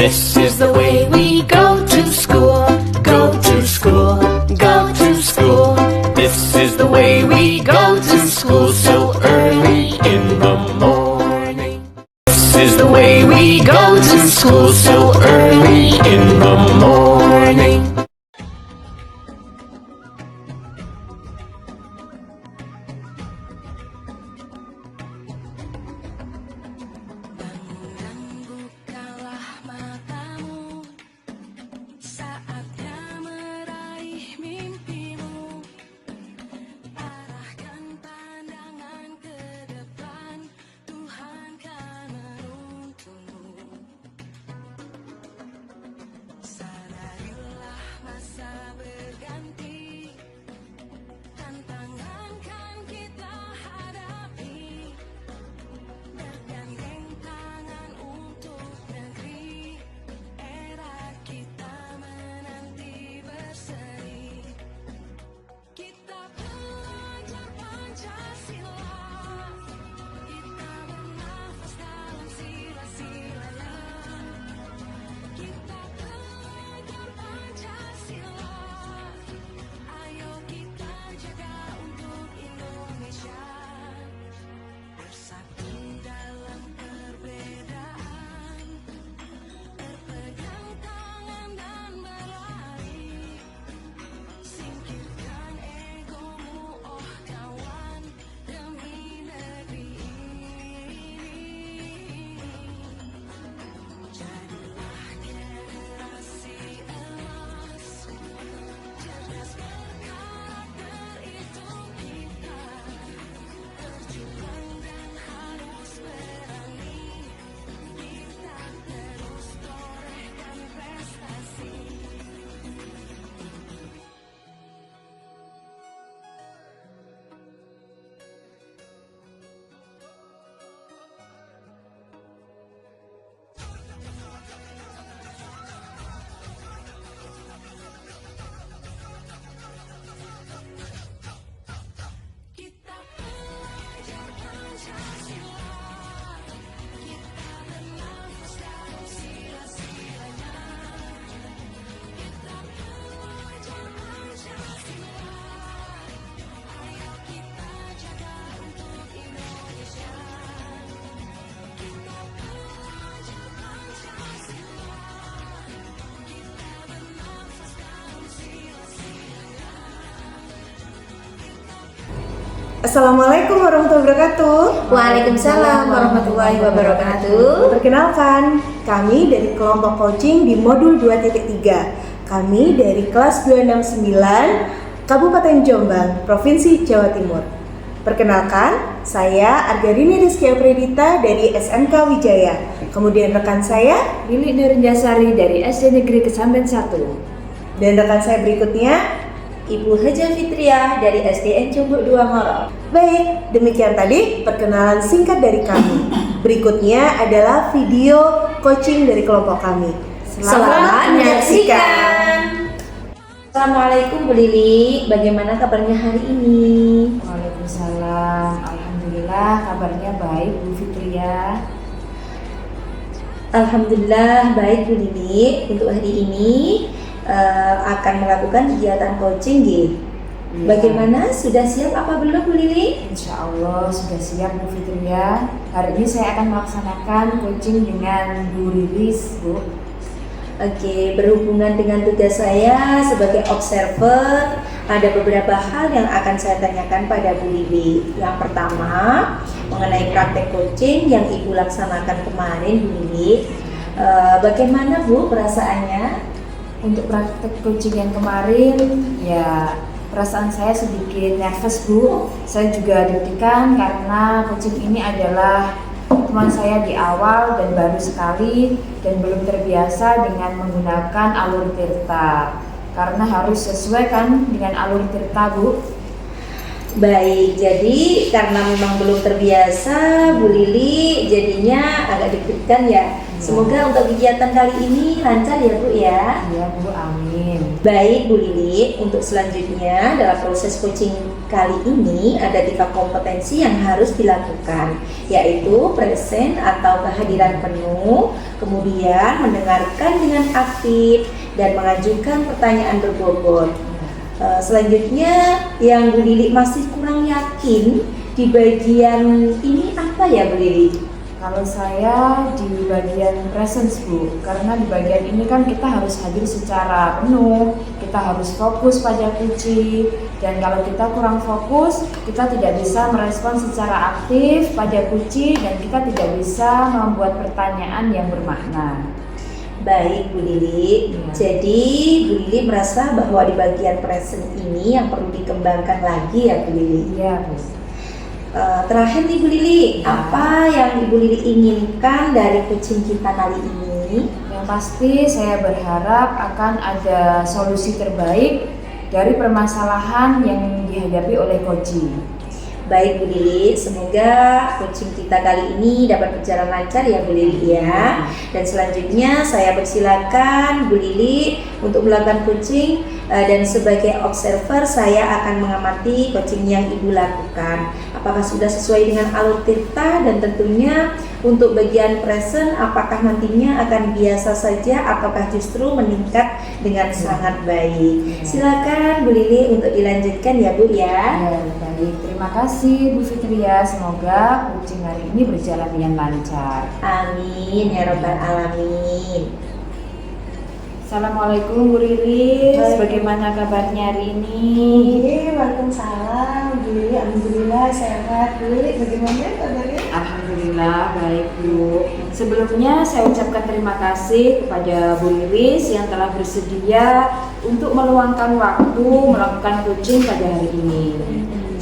This is the way we go to school, go to school, go to school. This is the way we go to school so early in the morning. This is the way we go to school so early in the morning. Assalamualaikum warahmatullahi wabarakatuh. Waalaikumsalam warahmatullahi wabarakatuh. Perkenalkan, kami dari kelompok coaching di modul 2.3. Kami dari kelas 269 Kabupaten Jombang, Provinsi Jawa Timur. Perkenalkan, saya Argarini Rizky Apredita dari SMK Wijaya. Kemudian rekan saya Lili Nurjasari dari SD Negeri Kesamben 1. Dan rekan saya berikutnya Ibu Haja Fitriah dari SDN Cumbuk 2 Ngoro. Baik, demikian tadi perkenalan singkat dari kami. Berikutnya adalah video coaching dari kelompok kami. Selamat menyaksikan. Assalamualaikum Bu Lili, bagaimana kabarnya hari ini? Waalaikumsalam. Alhamdulillah kabarnya baik Bu Fitriah. Alhamdulillah baik Bu Lili. Untuk hari ini akan melakukan kegiatan coaching gitu. Bagaimana? Sudah siap apa belum Bu Lili? Insya Allah sudah siap Bu Fitriah. Hari ini saya akan melaksanakan coaching dengan Bu Lilis, Bu. Oke, berhubungan dengan tugas saya sebagai observer, ada beberapa hal yang akan saya tanyakan pada Bu Lili. Yang pertama, mengenai praktek coaching yang Ibu laksanakan kemarin Bu Lili. Bagaimana Bu perasaannya? Untuk praktek coaching yang kemarin, ya perasaan saya sedikit nervous Bu. Saya juga deg-degan karena coaching ini adalah teman saya di awal dan baru sekali dan belum terbiasa dengan menggunakan alur tirta. Karena harus sesuai kan dengan alur tirta Bu. Baik, jadi karena memang belum terbiasa Bu Lili jadinya agak deg-degan ya. Semoga untuk kegiatan kali ini lancar ya Bu ya. Iya Bu, amin. Baik Bu Lili, untuk selanjutnya dalam proses coaching kali ini ada 3 kompetensi yang harus dilakukan, yaitu present atau kehadiran penuh, kemudian mendengarkan dengan aktif, dan mengajukan pertanyaan berbobot. Selanjutnya yang Bu Lili masih kurang yakin di bagian ini apa ya Bu Lili? Kalau saya di bagian presence Bu, karena di bagian ini kan kita harus hadir secara penuh, kita harus fokus pada kucing, dan kalau kita kurang fokus, kita tidak bisa merespon secara aktif pada kucing, dan kita tidak bisa membuat pertanyaan yang bermakna. Baik Bu Lili, jadi Bu Lili merasa bahwa di bagian present ini yang perlu dikembangkan lagi ya Bu Lili? Iya Bu. Terakhir nih Bu Lili, apa yang Ibu Lili inginkan dari coaching kita kali ini? Yang pasti saya berharap akan ada solusi terbaik dari permasalahan yang dihadapi oleh coaching. Baik Bu Lili, semoga coaching kita kali ini dapat berjalan lancar ya Bu Lili ya. Dan selanjutnya saya persilakan Bu Lili untuk melakukan coaching, dan sebagai observer saya akan mengamati coaching yang Ibu lakukan. Apakah sudah sesuai dengan alur tirta, dan tentunya untuk bagian present apakah nantinya akan biasa saja ataukah justru meningkat dengan sangat baik. Silakan Bu Lili untuk dilanjutkan ya Bu ya. Ya, baik. Terima kasih Bu Fitria. Semoga coaching hari ini berjalan dengan lancar. Amin ya robbal alamin. Assalamualaikum Bu Lilis, bagaimana kabarnya hari ini? Waalaikumsalam. Bu Lili, alhamdulillah sehat. Bu Lili, bagaimana kabarnya? Alhamdulillah baik Bu. Sebelumnya saya ucapkan terima kasih kepada Bu Lilis yang telah bersedia untuk meluangkan waktu melakukan coaching pada hari ini.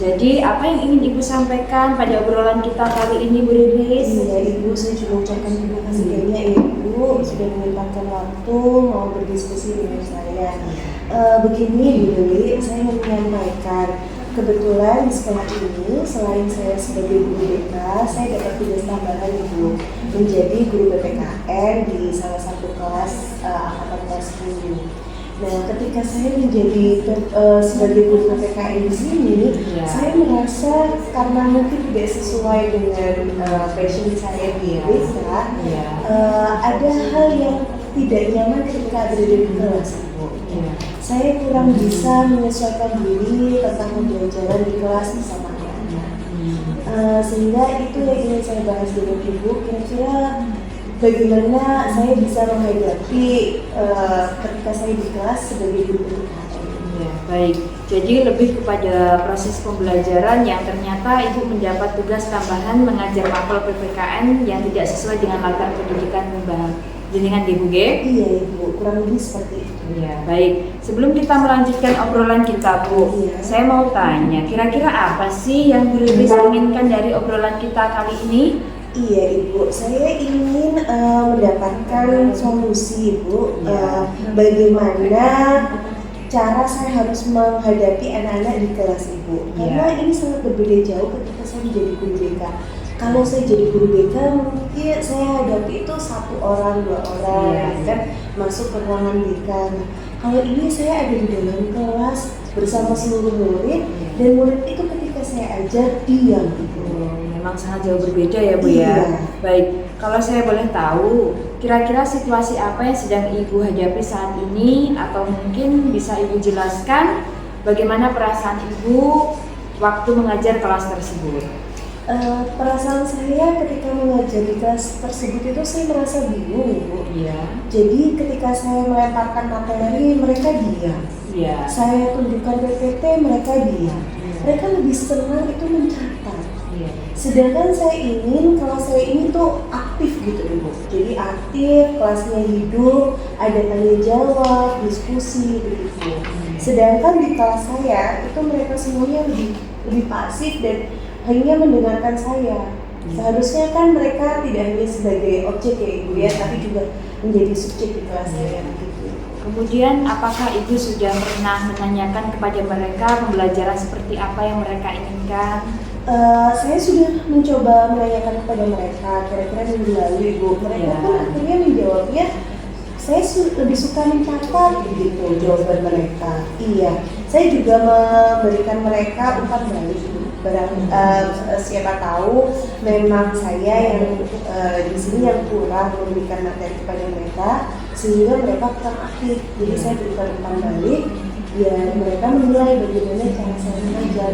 Jadi apa yang ingin Ibu sampaikan pada obrolan kita kali ini Bu Lilis? Iya Ibu, saya juga ucapkan terima kasih banyak ya Ibu sudah menyempatkan waktu mau berdiskusi dengan saya. Begini Bu Lili, saya ingin menyampaikan, kebetulan di sekolah ini selain saya sebagai guru BK, saya dapat tugas tambahan Ibu menjadi guru PPKN di salah satu kelas angkatan kelas 10. Nah, ketika saya menjadi sebagai guru PPKN di sini, saya merasa karena mungkin tidak sesuai dengan passion saya di BK, ada hal yang tidak nyaman ketika berada di kelas. Saya kurang bisa menyesuaikan diri tentang pembelajaran di kelas bersama anak-anak. Sehingga itu yang ingin saya bahas dengan Ibu, kira-kira bagaimana saya bisa menghadapi ketika saya di kelas sebagai guru PPKN. Ya, baik. Jadi lebih kepada proses pembelajaran yang ternyata Ibu mendapat tugas tambahan mengajar mapel PPKN yang tidak sesuai dengan latar pendidikan jenengan Ibu G? Iya Ibu, kurang lebih seperti itu. Ya, baik. Sebelum kita melanjutkan obrolan kita Bu, saya mau tanya, kira-kira apa sih yang Bu Lilis inginkan dari obrolan kita kali ini? Iya Ibu, saya ingin mendapatkan solusi Ibu, bagaimana cara saya harus menghadapi anak-anak di kelas Ibu. Karena ini sangat berbeda jauh ketika saya menjadi guru BK. Kalau saya jadi guru BK mungkin saya hadapi itu 1 orang, 2 orang, kan masuk ke ruangan BK. Kalau ini saya ada di dalam kelas bersama seluruh murid, dan murid itu ketika saya ajar diam Ibu. Memang sangat jauh berbeda ya Bu ya. Baik, kalau saya boleh tahu, kira-kira situasi apa yang sedang Ibu hadapi saat ini, atau mungkin bisa Ibu jelaskan bagaimana perasaan Ibu waktu mengajar kelas tersebut? Perasaan saya ketika mengajar di kelas tersebut itu saya merasa bingung Ibu. Jadi ketika saya melemparkan materi mereka diam. Saya tunjukkan PPT mereka diam. Mereka lebih senang itu mencatat. Sedangkan saya ingin kelas saya ini tuh aktif gitu Ibu. Jadi aktif, kelasnya hidup, ada tanya jawab, diskusi begitu. Sedangkan di kelas saya itu mereka semuanya lebih pasif dan hanya mendengarkan saya. Seharusnya kan mereka tidak hanya sebagai objek ya Ibu ya, tapi juga menjadi subjek di kelas saya begitu. Kemudian apakah Ibu sudah pernah menanyakan kepada mereka pembelajaran seperti apa yang mereka inginkan? Saya sudah mencoba menanyakan kepada mereka kira-kira minggu lalu Ibu. Mereka pun akhirnya menjawabnya, saya lebih suka mencatat begitu jawaban mereka. Iya, saya juga memberikan mereka umpan balik. Siapa tahu memang saya yang di sini yang kurang memberikan materi kepada mereka sehingga mereka kurang aktif. Jadi saya berikan umpan balik, ya mereka menilai bagaimana cara saya mengajar.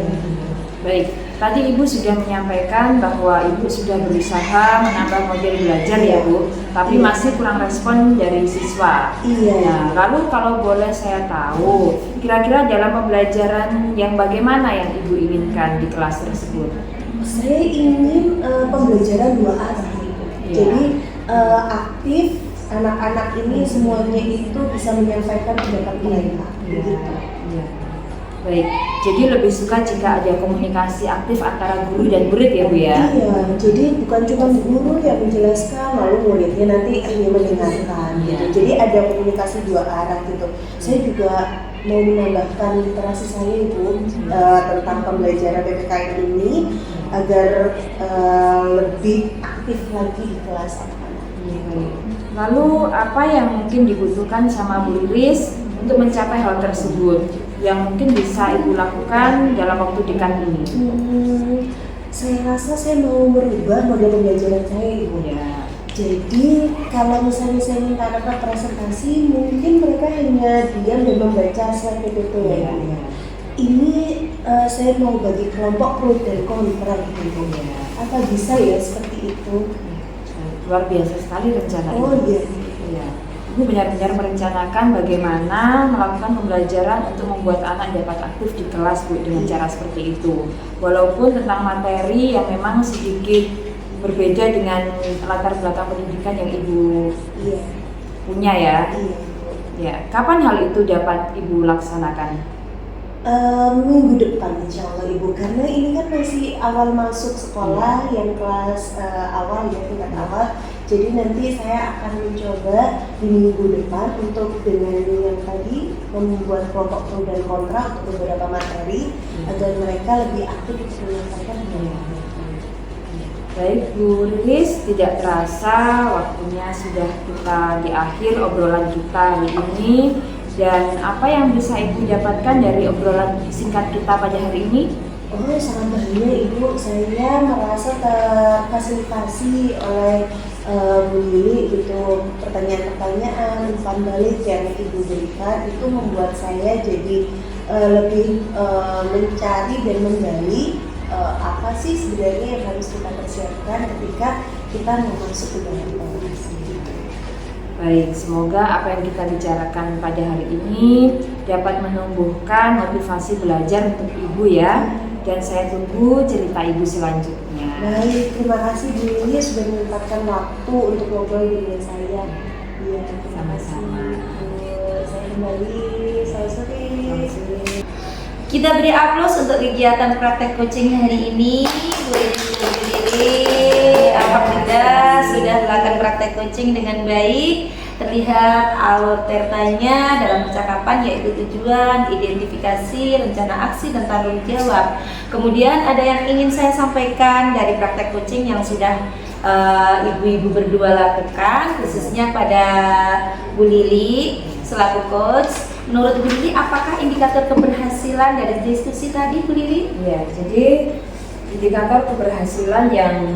Baik, tadi Ibu sudah menyampaikan bahwa Ibu sudah berusaha menambah model belajar ya Bu, tapi masih kurang respon dari siswa. Iya. Nah, lalu kalau boleh saya tahu, kira-kira dalam pembelajaran yang bagaimana yang Ibu inginkan di kelas tersebut? Saya ingin pembelajaran dua arah. Iya. Jadi aktif, anak-anak ini semuanya itu bisa menyampaikan pendapat mereka. Begitu. Iya. Baik, jadi lebih suka jika ada komunikasi aktif antara guru dan murid ya Bu ya? Iya, jadi bukan cuma guru yang menjelaskan lalu muridnya nanti hanya mendengarkan gitu. Jadi ada komunikasi dua arah gitu. Saya juga mau menambahkan literasi saya Ibu tentang pembelajaran PPKN ini agar lebih aktif lagi di kelas anak-anak. Lalu apa yang mungkin dibutuhkan sama Bu Lilis untuk mencapai hal tersebut yang mungkin bisa Ibu lakukan dalam waktu dekat ini? Saya rasa saya mau merubah model pembelajaran saya Ibu. Ya. Jadi kalau misalnya saya minta anak presentasi, mungkin mereka hanya diam dan membaca slide PPT ya. Ini saya mau bagi kelompok pro dan kontra gitu ya. Apa bisa ya seperti itu? Luar biasa sekali rencana ini. Oh iya. Iya. Ibu benar-benar merencanakan bagaimana melakukan pembelajaran untuk membuat anak dapat aktif di kelas Bu dengan cara seperti itu. Walaupun tentang materi yang memang sedikit berbeda dengan latar belakang pendidikan yang Ibu punya ya. Iya. Ya, kapan hal itu dapat Ibu laksanakan? Minggu depan insya Allah Ibu, karena ini kan masih awal masuk sekolah yang kelas awal ya, tingkat awal. Jadi nanti saya akan mencoba di minggu depan untuk dengan yang tadi membuat kelompok pro dan kontra untuk beberapa materi agar mereka lebih aktif untuk menyampaikan pendapat. Baik Bu Lilis, tidak terasa waktunya sudah kita di akhir obrolan kita hari ini. Dan apa yang bisa Ibu dapatkan dari obrolan singkat kita pada hari ini? Oh, sangat banyak Ibu. Saya merasa terfasilitasi oleh Bu Lili gitu. Pertanyaan-pertanyaan, umpan balik yang Ibu berikan itu membuat saya jadi lebih mencari dan menggali apa sih sebenarnya yang harus kita persiapkan ketika kita mau masuk ke dalam kelas. Baik, semoga apa yang kita bicarakan pada hari ini dapat menumbuhkan motivasi belajar untuk Ibu ya. Dan saya tunggu cerita Ibu selanjutnya. Baik, terima kasih Bu Lili sudah menyempatkan waktu untuk ngobrol dengan saya. Iya, Sama-sama. Saya kembali, selamat sore. Kita beri aplaus untuk kegiatan praktek coaching hari ini. Bu Lili, alhamdulillah sudah melakukan praktek coaching dengan baik. Terlihat alur tertanya dalam percakapan yaitu tujuan, identifikasi, rencana aksi, dan tanggung jawab. Kemudian ada yang ingin saya sampaikan dari praktek coaching yang sudah ibu-ibu berdua lakukan, khususnya pada Bu Lili selaku coach. Menurut Bu Lili, apakah indikator keberhasilan dari diskusi tadi, Bu Lili? Ya, jadi indikator keberhasilan yang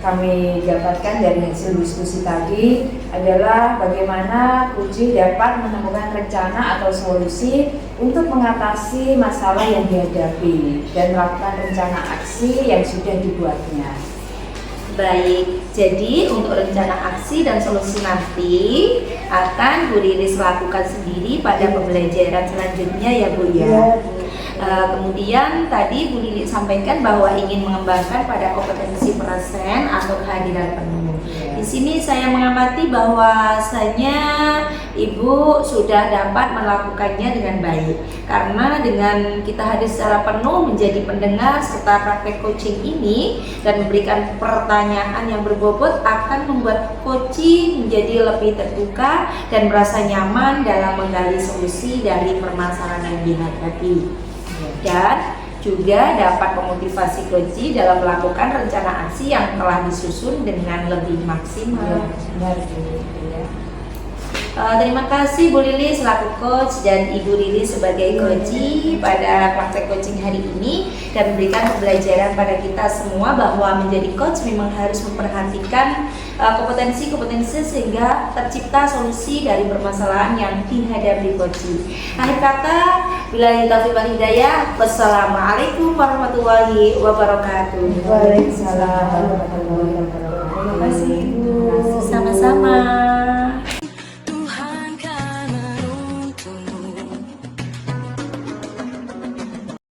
kami dapatkan dari hasil diskusi tadi adalah bagaimana coaching dapat menemukan rencana atau solusi untuk mengatasi masalah yang dihadapi dan melakukan rencana aksi yang sudah dibuatnya. Baik, jadi untuk rencana aksi dan solusi nanti akan Bu Lilis lakukan sendiri pada pembelajaran selanjutnya ya Bu ya. Kemudian tadi Bu Lili sampaikan bahwa ingin mengembangkan pada kompetensi present atau kehadiran penuh. Di sini saya mengamati bahwasanya Ibu sudah dapat melakukannya dengan baik, karena dengan kita hadir secara penuh menjadi pendengar serta praktek coaching ini dan memberikan pertanyaan yang berbobot akan membuat coaching menjadi lebih terbuka dan merasa nyaman dalam menggali solusi dari permasalahan yang dihadapi, dan juga dapat memotivasi coach dalam melakukan rencana aksi yang telah disusun dengan lebih maksimal. Benar gitu ya. Terima kasih Bu Lili selaku coach dan Ibu Lili sebagai coach pada praktek coaching hari ini, dan memberikan pembelajaran pada kita semua bahwa menjadi coach memang harus memperhatikan kompetensi-kompetensi sehingga tercipta solusi dari permasalahan yang dihadapi coach. Akhir kata, billahi taufiq wal hidayah. Wassalamualaikum warahmatullahi wabarakatuh. Waalaikumsalam warahmatullahi wabarakatuh. Terima kasih Ibu. Sama-sama.